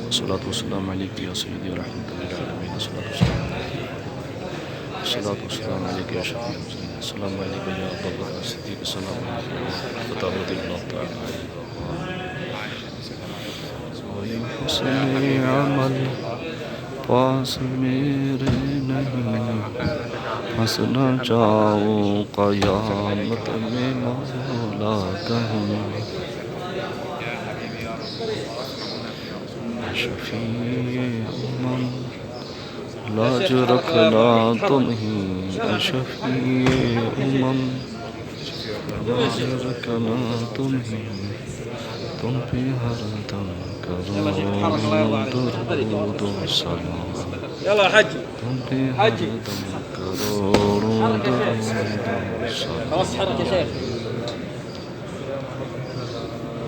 الصلاة والسلام عليك يا سيدي ورحمة للعالمين. الصلاة والسلام عليك يا شفيع المسلمين. السلام عليك يا أبا بكر الصديق. السلام عليك يا فتى رضي الله تعالى عنه. حسن عمل पास मेरे नहीं, हंसना चाहो क़यामत में मौला कहीं। शफ़ीए उम्मम लाज रखना तुम ही, शफ़ीए उम्मम लाज रखना तुम ही, तुम पे हर दम करो दुरूद व सलाम। يلا يا حجي तुम पे हर दम करोड़ों दुरूद व सलाम। خلاص تحرك يا شيخ.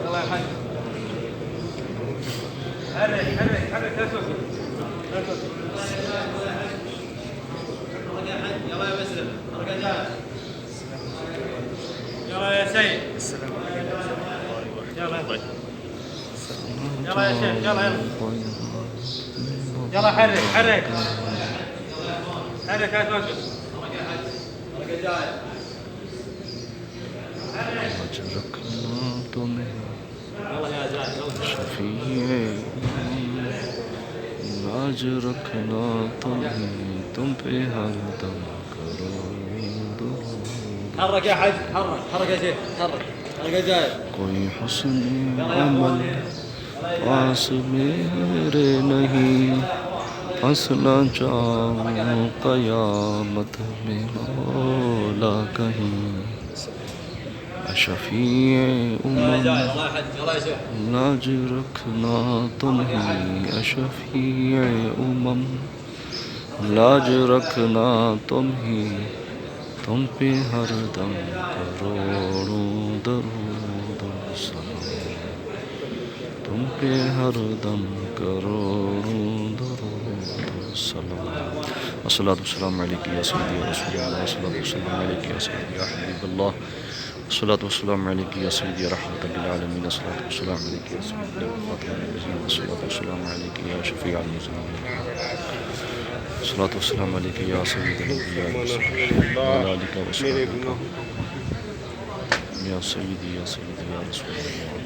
يلا يا حجي حرك حرك حرك لا توقف لا توقف. يلا يا مسلم حركة جاهز. يلا يا سيد. يلا يلا يا شيخ يلا يلا يلا حرك حرك حرك لا توقف. حركة جاهز. लाज रखना तुम्हें يلا يا زاهد يلا. शफ़ीए लाज रखना तुम्हें, तुम पे हर दम करो दुरूद। حرك يا حج حرك حرك يا شيخ حرك. حركة جاهز. कोई हुस्न अमल पास मेरे नहीं, हंसना चाहूं क़यामत में मौला कहीं। शफ़ीए उम्मम يلا يا حج يلا يا شيخ. लाज रखना तुम ही, शफ़ीए उम्मम लाज रखना तुम ही, तुम पे हर दम करोड़ों दरूद व सलाम। तुम पे हर दम करोड़ों दरूद व सलाम। अस्सलातु वस्सलामु अलैका या सय्यदी या रसूल अल्लाह। अस्सलातु वस्सलामु अलैका या सय्यदी या हबीब अल्लाह। अस्सलातु वस्सलामु अलैका या सय्यदी रहमतल लिल आलमीन। अस्सलातु वस्सलामु अलैका या सय्यदी फ़ातिमुन नबीय्यीन। अस्सलातु वस्सलामु अलैका या शफ़ीअल मुज़निबीन। अस्सलातु वस्सलामु अलैका या सय्यदल अंबिया व अला आलिका व सहाबिका या सय्यदी या रसूल अल्लाह।